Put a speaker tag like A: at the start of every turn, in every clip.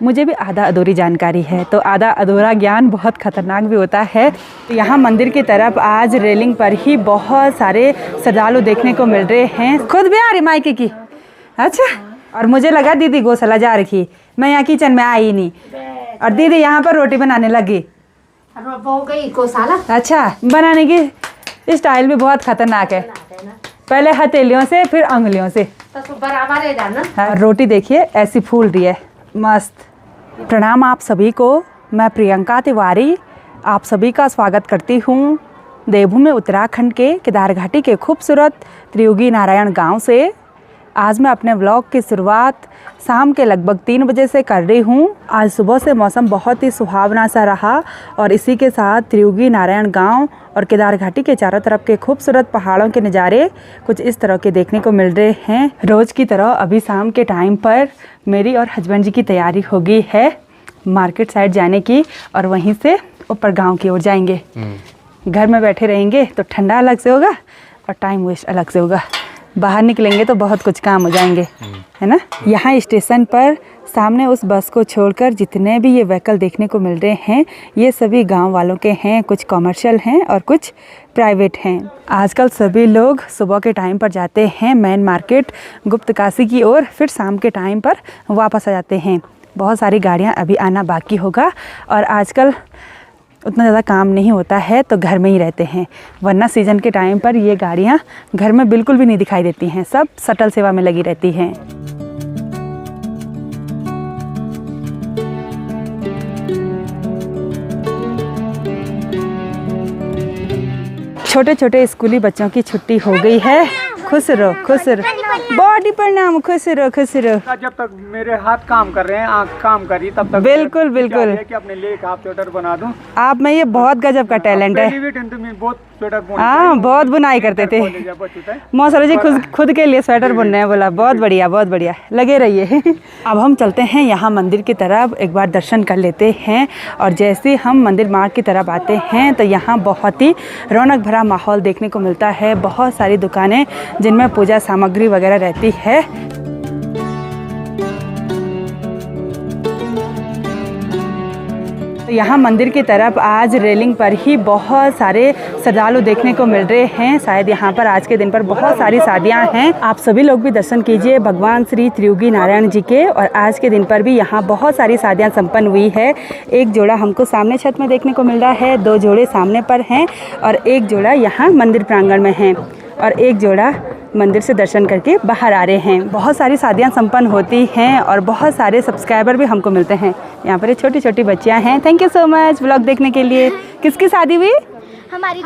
A: मुझे भी आधा अधूरी जानकारी है, तो आधा अधूरा ज्ञान बहुत खतरनाक भी होता है। तो यहाँ मंदिर की तरफ आज रेलिंग पर ही बहुत सारे श्रद्धालु देखने को मिल रहे हैं। खुद भी आ रही मायके की? अच्छा। और मुझे लगा दीदी गौशाला जा रखी, मैं यहाँ किचन में आई नहीं, और दीदी यहाँ पर रोटी बनाने लगी। अच्छा, बनाने की स्टाइल भी बहुत खतरनाक है, पहले हथेलियों से फिर अंगुलियों से। रोटी देखिए ऐसी फूल रही है, मस्त। प्रणाम आप सभी को, मैं प्रियंका तिवारी आप सभी का स्वागत करती हूँ देवभूमि उत्तराखंड के केदार घाटी के खूबसूरत त्रियुगी नारायण गांव से। आज मैं अपने व्लॉग की शुरुआत शाम के लगभग 3 बजे से कर रही हूँ। आज सुबह से मौसम बहुत ही सुहावना सा रहा और इसी के साथ त्रियुगी नारायण गांव और केदार घाटी के चारों तरफ के खूबसूरत पहाड़ों के नज़ारे कुछ इस तरह के देखने को मिल रहे हैं। रोज़ की तरह अभी शाम के टाइम पर मेरी और हस्बैंड जी की तैयारी हो गई है मार्केट साइड जाने की, और वहीं से ऊपर गाँव की ओर जाएंगे। घर में बैठे रहेंगे तो ठंडा अलग से होगा और टाइम वेस्ट अलग से होगा, बाहर निकलेंगे तो बहुत कुछ काम हो जाएंगे, है ना। यहाँ स्टेशन पर सामने उस बस को छोड़कर जितने भी ये व्हीकल देखने को मिल रहे हैं ये सभी गांव वालों के हैं, कुछ कमर्शियल हैं और कुछ प्राइवेट हैं। आजकल सभी लोग सुबह के टाइम पर जाते हैं मेन मार्केट गुप्तकाशी की ओर, फिर शाम के टाइम पर वापस आ जाते हैं। बहुत सारी गाड़ियाँ अभी आना बाकी होगा, और आजकल उतना ज़्यादा काम नहीं होता है तो घर में ही रहते हैं, वरना सीज़न के टाइम पर ये गाड़ियाँ घर में बिल्कुल भी नहीं दिखाई देती हैं, सब शटल सेवा में लगी रहती हैं। छोटे छोटे स्कूली बच्चों की छुट्टी हो गई है। खुश रहो, खुश रहो, बॉडी प्रणाम, खुश रहो, खुश रहो।
B: जब तक मेरे हाथ काम कर रहे हैं, आँख काम करी, तब तक
A: बिल्कुल बिल्कुल
B: है कि अपने लिए एक हाफ स्वेटर बना दूं।
A: आप में ये बहुत गजब का टैलेंट है।
B: बहुत स्वेटर
A: हाँ, बहुत बुनाई करते थे। मौसम जी खुद के लिए स्वेटर बुन रहे हैं, बोला बहुत बढ़िया, बहुत बढ़िया, लगे रहिए। अब हम चलते हैं यहाँ मंदिर की तरफ, एक बार दर्शन कर लेते हैं। और जैसे हम मंदिर मार्ग की तरफ आते हैं तो यहाँ बहुत ही रौनक भरा माहौल देखने को मिलता है। बहुत सारी दुकानें जिनमें पूजा सामग्री वगैरह रहती है। तो यहाँ मंदिर की तरफ आज रेलिंग पर ही बहुत सारे श्रद्धालु देखने को मिल रहे हैं। शायद यहाँ पर आज के दिन पर बहुत सारी शादियाँ हैं। आप सभी लोग भी दर्शन कीजिए भगवान श्री त्रियुगी नारायण जी के। और आज के दिन पर भी यहाँ बहुत सारी शादियाँ संपन्न हुई है। एक जोड़ा हमको सामने छत में देखने को मिल रहा है, 2 जोड़े सामने पर हैं और एक जोड़ा यहाँ मंदिर प्रांगण में है, और एक जोड़ा मंदिर से दर्शन करके बाहर आ रहे हैं। बहुत सारी शादियां संपन्न होती हैं और बहुत सारे सब्सक्राइबर भी हमको मिलते हैं। यहाँ पर छोटी छोटी बच्चियां हैं। Thank you so much vlog देखने के लिए। किसकी शादी हुई?
C: हमारी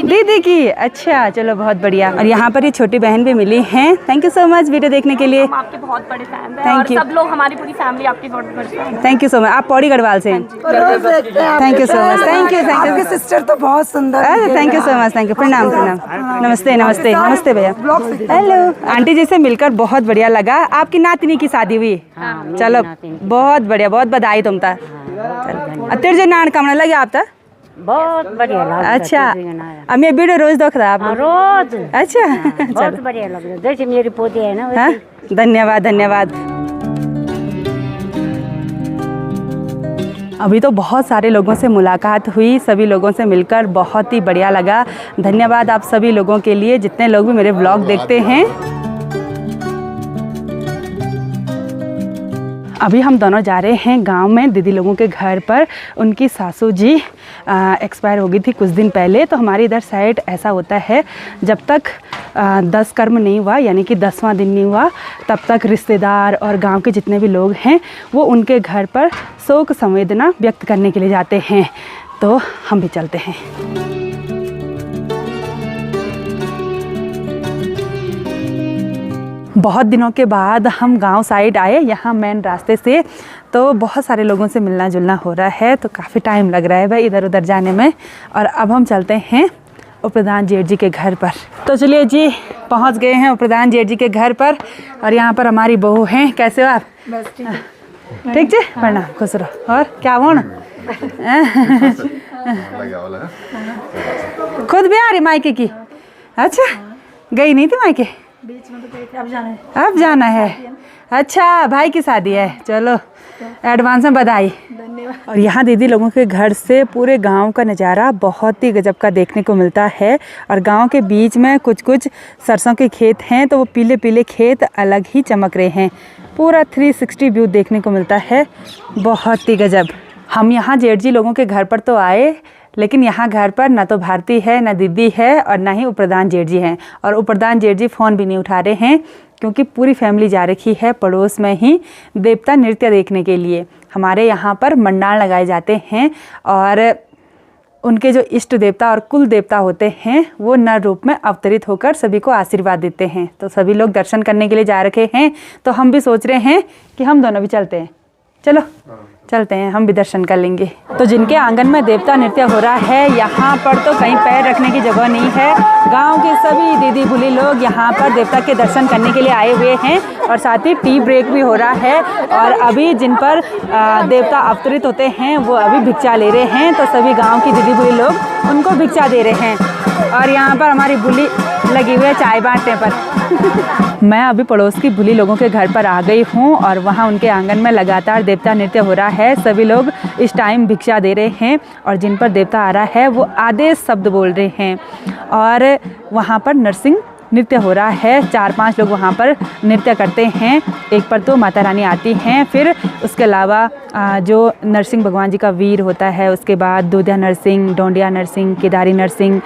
A: दीदी की। अच्छा, चलो बहुत बढ़िया। और यहाँ पर ये छोटी बहन भी मिली हैं। Thank you so much video देखने के लिए।
C: हम आपके बहुत बड़े फैन हैं।
A: Thank you.
C: सब लोग, हमारी पूरी फैमिली आपकी बहुत बड़ी फैन है।
A: Thank you so much. आप पौड़ी गढ़वाल से हैं? Thank you so much. Thank you, thank you.
D: Sister तो बहुत सुंदर है।
A: Thank you so much, thank you. प्रणाम प्रणाम। नमस्ते नमस्ते नमस्ते भैया। हेलो आंटी जी से मिलकर बहुत बढ़िया लगा। आपकी नातनी की शादी हुई? चलो बहुत बढ़िया, बहुत बधाई तुमता। तेरे जो नान कमने लगे आप तक
E: बहुत बढ़िया लगा।
A: अच्छा, अब मैं वीडियो रोज देख रहा आप?
E: रोज।
A: अच्छा,
E: बहुत बढ़िया लग रहा है। जैसे मेरी पोती है ना।
A: हाँ, धन्यवाद धन्यवाद। अभी तो बहुत सारे लोगों से मुलाकात हुई, सभी लोगों से मिलकर बहुत ही बढ़िया लगा। धन्यवाद आप सभी लोगों के लिए जितने लोग भी मेरे व्लॉग देखते हैं। अभी हम दोनों जा रहे हैं गांव में दीदी लोगों के घर पर। उनकी सासू जी एक्सपायर हो गई थी कुछ दिन पहले। तो हमारे इधर साइड ऐसा होता है, जब तक 10 कर्म नहीं हुआ, यानी कि 10वां दिन नहीं हुआ, तब तक रिश्तेदार और गांव के जितने भी लोग हैं वो उनके घर पर शोक संवेदना व्यक्त करने के लिए जाते हैं। तो हम भी चलते हैं। बहुत दिनों के बाद हम गांव साइड आए, यहाँ मेन रास्ते से। तो बहुत सारे लोगों से मिलना जुलना हो रहा है, तो काफ़ी टाइम लग रहा है भाई इधर उधर जाने में। और अब हम चलते हैं उपप्रधान जेठ जी के घर पर। तो चलिए जी, पहुंच गए हैं उपप्रधान जेठ जी के घर पर। और यहाँ पर हमारी बहू हैं। कैसे हो आप?
D: बस
A: ठीक जी, प्रणाम, खुश रहो। और क्या बोल खुद भी आ रही मायके की? अच्छा, गई नहीं थी मायके?
D: बीच में तो गए थे, अब जाना है।
A: अब जाना है। अच्छा, भाई की शादी है। चलो एडवांस में बधाई। और यहाँ दीदी लोगों के घर से पूरे गांव का नज़ारा बहुत ही गजब का देखने को मिलता है। और गांव के बीच में कुछ कुछ सरसों के खेत हैं, तो वो पीले पीले खेत अलग ही चमक रहे हैं। पूरा 360 व्यू देखने को मिलता है, बहुत ही गजब। हम यहाँ जेठ जी लोगों के घर पर तो आए, लेकिन यहाँ घर पर ना तो भारती है, ना दीदी है, और ना ही उपप्रधान जेठ जी हैं। और उपप्रधान जेठ जी फ़ोन भी नहीं उठा रहे हैं, क्योंकि पूरी फैमिली जा रखी है पड़ोस में ही देवता नृत्य देखने के लिए। हमारे यहाँ पर मंडाण लगाए जाते हैं, और उनके जो इष्ट देवता और कुल देवता होते हैं वो नर रूप में अवतरित होकर सभी को आशीर्वाद देते हैं। तो सभी लोग दर्शन करने के लिए जा रखे हैं, तो हम भी सोच रहे हैं कि हम दोनों भी चलते हैं। चलो चलते हैं, हम भी दर्शन कर लेंगे। तो जिनके आंगन में देवता नृत्य हो रहा है, यहाँ पर तो कहीं पैर रखने की जगह नहीं है। गांव के सभी दीदी भूली लोग यहाँ पर देवता के दर्शन करने के लिए आए हुए हैं, और साथ ही टी ब्रेक भी हो रहा है। और अभी जिन पर देवता अवतरित होते हैं वो अभी भिक्षा ले रहे हैं, तो सभी गाँव की दीदी भूली लोग उनको भिक्षा दे रहे हैं। और यहाँ पर हमारी भूली लगी हुई है चाय बांटने पर। मैं अभी पड़ोस की भूली लोगों के घर पर आ गई हूँ, और वहाँ उनके आंगन में लगातार देवता नृत्य हो रहा है। सभी लोग इस टाइम भिक्षा दे रहे हैं, और जिन पर देवता आ रहा है वो आदेश शब्द बोल रहे हैं। और वहाँ पर नरसिंह नृत्य हो रहा है, 4-5 लोग वहाँ पर नृत्य करते हैं। एक पर तो माता रानी आती हैं, फिर उसके अलावा जो नरसिंह भगवान जी का वीर होता है, उसके बाद दूधिया नरसिंह, डोंडिया नरसिंह, केदारी नरसिंह,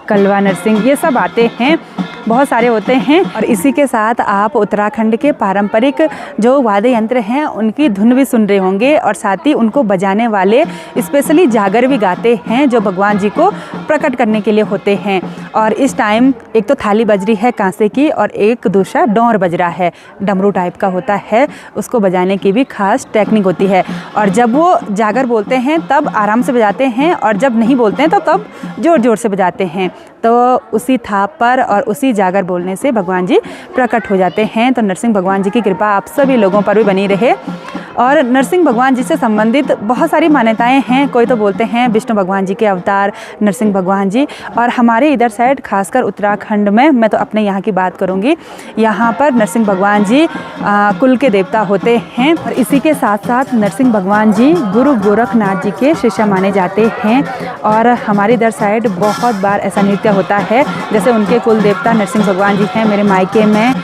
A: कलवा नरसिंह, ये सब आते हैं, बहुत सारे होते हैं। और इसी के साथ आप उत्तराखंड के पारंपरिक जो वाद्य यंत्र हैं उनकी धुन भी सुन रहे होंगे, और साथ ही उनको बजाने वाले स्पेशली जागर भी गाते हैं जो भगवान जी को प्रकट करने के लिए होते हैं। और इस टाइम एक तो थाली बज रही है कांसे की, और एक दूसरा डोर बज रहा है, डमरू टाइप का होता है, उसको बजाने की भी खास टेक्निक होती है। और जब वो जागर बोलते हैं तब आराम से बजाते हैं, और जब नहीं बोलते हैं तो तब ज़ोर ज़ोर से बजाते हैं। तो उसी थाप पर और उसी जागर बोलने से भगवान जी प्रकट हो जाते हैं। तो नरसिंह भगवान जी की कृपा आप सभी लोगों पर भी बनी रहे। और नरसिंह भगवान जी से संबंधित बहुत सारी मान्यताएं हैं। कोई तो बोलते हैं विष्णु भगवान जी के अवतार नरसिंह भगवान जी, और हमारे इधर साइड खासकर उत्तराखंड में, मैं तो अपने यहाँ की बात करूँगी, यहाँ पर नरसिंह भगवान जी कुल के देवता होते हैं। और इसी के साथ साथ नरसिंह भगवान जी गुरु गोरखनाथ जी के शिष्य माने जाते हैं। और हमारे इधर साइड बहुत बार ऐसा नृत्य होता है, जैसे उनके कुल देवता नरसिंह भगवान जी हैं, मेरे मायके में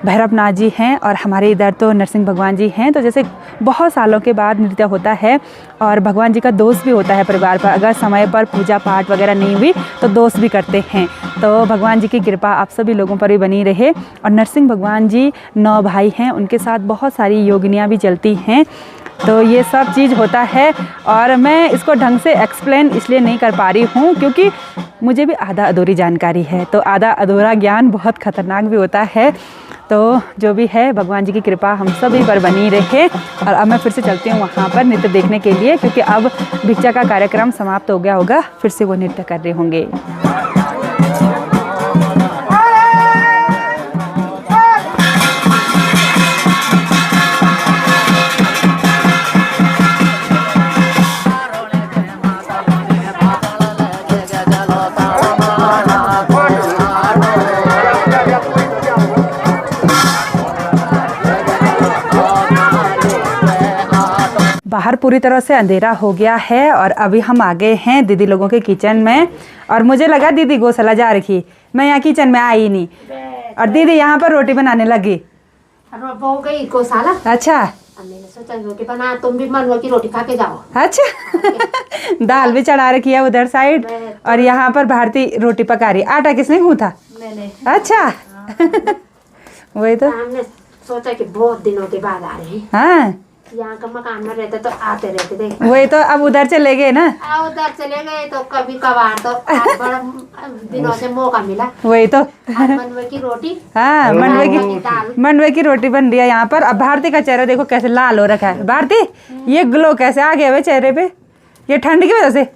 A: भैरवनाथ जी हैं, और हमारे इधर तो नरसिंह भगवान जी हैं। तो जैसे बहुत सालों के बाद नृत्य होता है, और भगवान जी का दोष भी होता है परिवार पर, अगर समय पर पूजा पाठ वगैरह नहीं हुई तो दोष भी करते हैं। तो भगवान जी की कृपा आप सभी लोगों पर भी बनी रहे। और नरसिंह भगवान जी 9 भाई हैं, उनके साथ बहुत सारी योगिनियाँ भी चलती हैं। तो ये सब चीज़ होता है, और मैं इसको ढंग से एक्सप्लेन इसलिए नहीं कर पा रही हूँ क्योंकि मुझे भी आधा अधूरी जानकारी है। तो आधा अधूरा ज्ञान बहुत खतरनाक भी होता है। तो जो भी है भगवान जी की कृपा हम सभी पर बनी रहे। और अब मैं फिर से चलती हूँ वहाँ पर नृत्य देखने के लिए, क्योंकि अब भिक्षा का कार्यक्रम समाप्त हो गया होगा, फिर से वो नृत्य कर रहे होंगे। बाहर पूरी तरह से अंधेरा हो गया है, और अभी हम आ गए हैं दीदी लोगों के किचन में। और मुझे लगा दीदी गौशाला जा रखी, मैं यहाँ किचन में आई नहीं, और दीदी यहाँ पर रोटी बनाने लगी।
F: हो गई गौशाला।
A: अच्छा,
F: मैंने सोचा रोटी बना, तुम भी मन हो कि रोटी खा के जाओ।
A: अच्छा दाल भी चढ़ा रखी है उधर साइड, और यहाँ पर भारती रोटी पका रही। आटा किसने गूंथा? मैंने। अच्छा वही तो
F: हमने सोचा कि बहुत दिनों के बाद आ रहे हैं।
A: हाँ,
F: यहाँ का मकान में रहते तो आते रहते थे।
A: वही तो अब उधर चले गए ना।
F: उधर चले गए तो कभी कभार तो बड़ा दिनों से मौका मिला।
A: वही तो
F: मंडवे की रोटी।
A: हाँ, मंडवे की रोटी बन रही है यहाँ पर। अब भारती का चेहरा देखो कैसे लाल हो रखा है। भारती, ये ग्लो कैसे आ गया है चेहरे पे? ये ठंड की वजह से?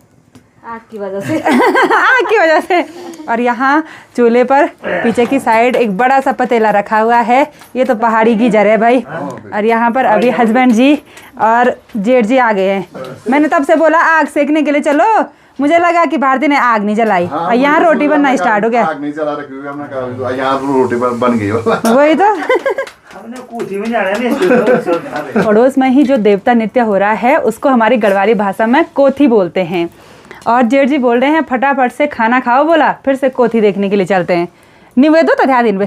F: आग की वजह से।
A: आग की वजह से। और यहाँ चूल्हे पर पीछे की साइड एक बड़ा सा पतीला रखा हुआ है। ये तो पहाड़ी गीजर है भाई। और यहाँ पर अभी हस्बैंड जी और जेठ जी आ गए हैं। मैंने तब से बोला आग सेकने के लिए चलो, मुझे लगा कि भारती ने आग नहीं जलाई और यहाँ रोटी बनना स्टार्ट हो गया।
G: आग नहीं जला रखी हुई हमने कहा यहाँ रोटी बन गई
A: वही तो पड़ोस में ही जो देवता नृत्य हो रहा है उसको हमारी गढ़वाली भाषा में कोथी बोलते हैं। और जेठ जी बोल रहे हैं फटाफट से खाना खाओ, बोला फिर से कोथी देखने के लिए चलते हैं। निवेदो तो ध्यान दिन पे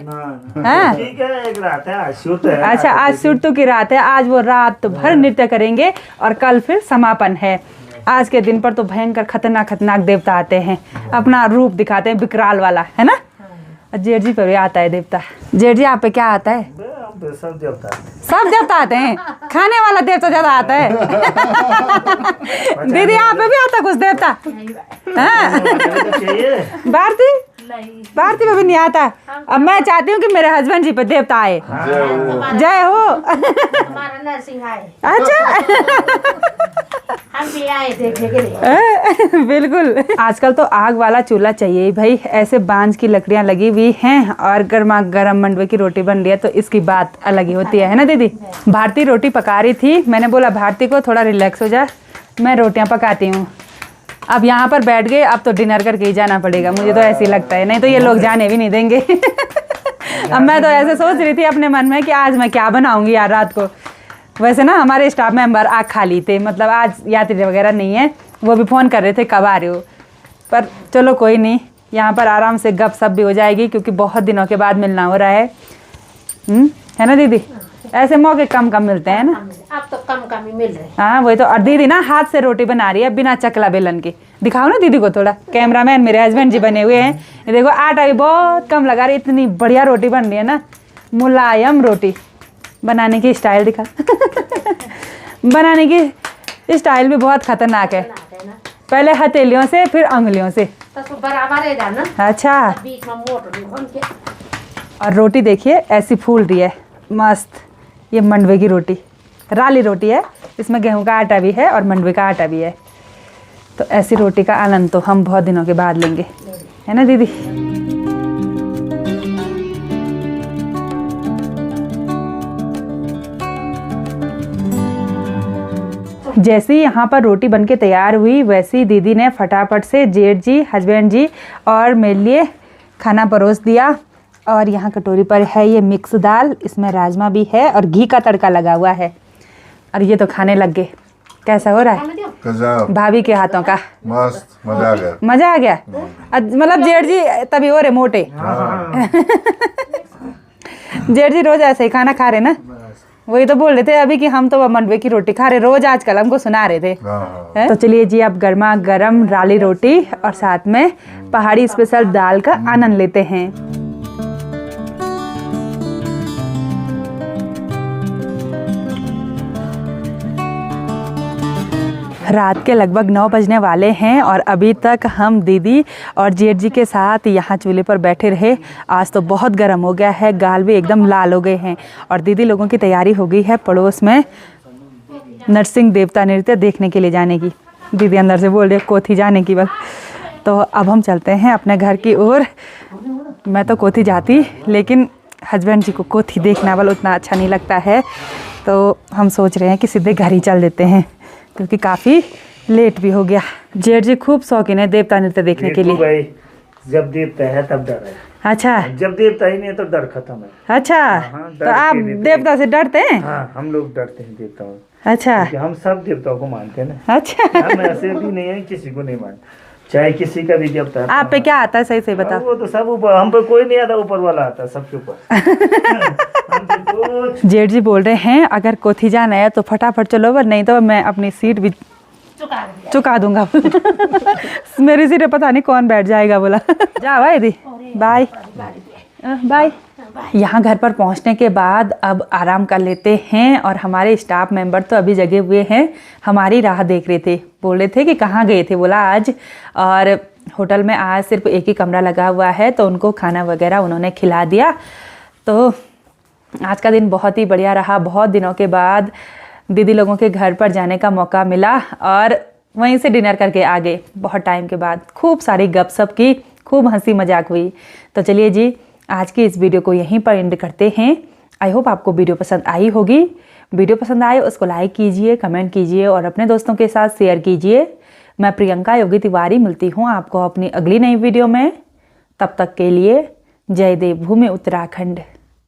A: हाँ
H: ठीक है, एक रात है, आज शूट है।
A: अच्छा आज शुरू की रात है, आज वो रात भर नृत्य करेंगे और कल फिर समापन है। आज के दिन पर तो भयंकर खतरनाक देवता आते हैं, अपना रूप दिखाते हैं विकराल वाला, है ना। जेठ जी पे भी आता है देवता। जेठ जी आप पे क्या आता है?
H: सब देवता
A: सब देवता आते हैं, खाने वाला देवता ज्यादा आता है। दीदी आप पे भी आता कुछ देवता? हाँ भारती भारती पे भी नहीं आता। अब मैं चाहती हूँ कि मेरे हस्बैंड जी पे देवता आए। जय हो।
F: हमारा नरसिंह आए,
A: अच्छा
F: हम भी आए देखने के लिए।
A: बिल्कुल। आजकल तो आग वाला चूल्हा चाहिए ही भाई, ऐसे बांज की लकड़ियां लगी हुई हैं और गर्मा गर्म मंडवे की रोटी बन रही है तो इसकी बात अलग ही होती है ना दीदी। भारती रोटी पका रही थी, मैंने बोला भारती को थोड़ा रिलैक्स हो जा, मैं रोटियां पकाती हूँ। अब यहाँ पर बैठ गए, अब तो डिनर करके ही जाना पड़ेगा, मुझे तो ऐसे ही लगता है, नहीं तो ये लोग जाने भी नहीं देंगे। अब मैं तो ऐसे सोच रही थी अपने मन में कि आज मैं क्या बनाऊंगी यार रात को। वैसे ना हमारे स्टाफ मेंबर आग खा ली थे, मतलब आज यात्री वगैरह नहीं है, वो भी फ़ोन कर रहे थे कब आ रहे हो, पर चलो कोई नहीं, यहाँ पर आराम से गप सप भी हो जाएगी क्योंकि बहुत दिनों के बाद मिलना हो रहा है ना दीदी। ऐसे मौके कम मिलते हैं ना।
F: अब तो कम ही मिल रहे।
A: हाँ वही तो। और दीदी ना हाथ से रोटी बना रही है बिना चकला बेलन के, दिखाओ ना दीदी को थोड़ा। कैमरामैन मेरे हस्बैंड जी बने हुए हैं, ये देखो आटा भी बहुत कम लगा रही, इतनी बढ़िया रोटी बन रही है ना, मुलायम रोटी। बनाने की स्टाइल दिखा। बनाने की स्टाइल भी बहुत खतरनाक है, पहले हथेलियों से फिर उंगलियों से।
F: तो बराबर है जाना।
A: अच्छा
F: बीच में मोटर घूम के।
A: और रोटी देखिए ऐसी फूल रही है मस्त। ये मंडवे की रोटी, राली रोटी है, इसमें गेहूं का आटा भी है और मंडवे का आटा भी है। तो ऐसी रोटी का आनंद तो हम बहुत दिनों के बाद लेंगे, है ना दीदी। जैसे ही यहाँ पर रोटी बनके तैयार हुई वैसे ही दीदी ने फटाफट से जेठ जी, हस्बैंड जी और मेरे लिए खाना परोस दिया। और यहाँ कटोरी पर है ये मिक्स दाल, इसमें राजमा भी है और घी का तड़का लगा हुआ है। और ये तो खाने लग गए। कैसा हो रहा है भाभी के हाथों का?
G: मस्त, मजा आ गया।
A: मजा आ गया। मतलब जेठ जी तभी हो रहे मोटे। जेठ जी रोज ऐसे ही खाना खा रहे ना, वही तो बोल रहे थे अभी कि हम तो मंडवे की रोटी खा रहे रोज, आजकल हमको सुना रहे थे। तो चलिए जी अब गर्मा गर्म राली रोटी और साथ में पहाड़ी स्पेशल दाल का आनंद लेते हैं। रात के लगभग 9 बजने वाले हैं और अभी तक हम दीदी और जेठ जी के साथ यहाँ चूल्हे पर बैठे रहे। आज तो बहुत गर्म हो गया है, गाल भी एकदम लाल हो गए हैं। और दीदी लोगों की तैयारी हो गई है पड़ोस में नरसिंह देवता नृत्य देखने के लिए जाने की। दीदी अंदर से बोल रही है कोथी जाने की वक्त। तो अब हम चलते हैं अपने घर की ओर। मैं तो कोथी जाती, लेकिन हस्बैंड जी को कोथी देखना वाला उतना अच्छा नहीं लगता है, तो हम सोच रहे हैं कि सीधे घर ही चल देते हैं क्योंकि काफ़ी लेट भी हो गया। जेठ जी खूब शौकीन है देवता नृत्य देखने के लिए।
H: भाई जब देवता है तब डर है।
A: अच्छा
H: जब देवता ही नहीं है तो डर खत्म है।
A: अच्छा तो आप देवता से डरते हैं?
H: हाँ हम लोग डरते हैं देवताओं।
A: अच्छा
H: हम सब देवताओं को मानते हैं ना।
A: अच्छा
H: हम ऐसे भी नहीं है किसी को नहीं मानते, चाहे किसी का भी देवता है।
A: आप पे क्या आता है सही से बताओ?
H: वो तो सब ऊपर, हम पे कोई नहीं आता, ऊपर वाला आता है सबके ऊपर।
A: जेठ जी बोल रहे हैं अगर कोथी जाना है तो फटाफट चलो, पर नहीं तो मैं अपनी सीट भी चुका दूंगा। मेरी सीट पता नहीं कौन बैठ जाएगा बोला। जा भाई दी, बाय बाय। यहाँ घर पर पहुँचने के बाद अब आराम कर लेते हैं और हमारे स्टाफ मेंबर तो अभी जगे हुए हैं, हमारी राह देख रहे थे। बोल रहे थे कि कहाँ गए थे, बोला आज। और होटल में आज सिर्फ एक ही कमरा लगा हुआ है तो उनको खाना वगैरह उन्होंने खिला दिया। तो आज का दिन बहुत ही बढ़िया रहा। बहुत दिनों के बाद दीदी लोगों के घर पर जाने का मौका मिला और वहीं से डिनर करके आ गए। बहुत टाइम के बाद खूब सारी गपशप की, खूब हंसी मजाक हुई। तो चलिए जी आज की इस वीडियो को यहीं पर एंड करते हैं। आई होप आपको वीडियो पसंद आई होगी। वीडियो पसंद आए उसको लाइक कीजिए, कमेंट कीजिए और अपने दोस्तों के साथ शेयर कीजिए। मैं प्रियंका योगी तिवारी मिलती हूँ आपको अपनी अगली नई वीडियो में। तब तक के लिए जय देवभूमि उत्तराखंड।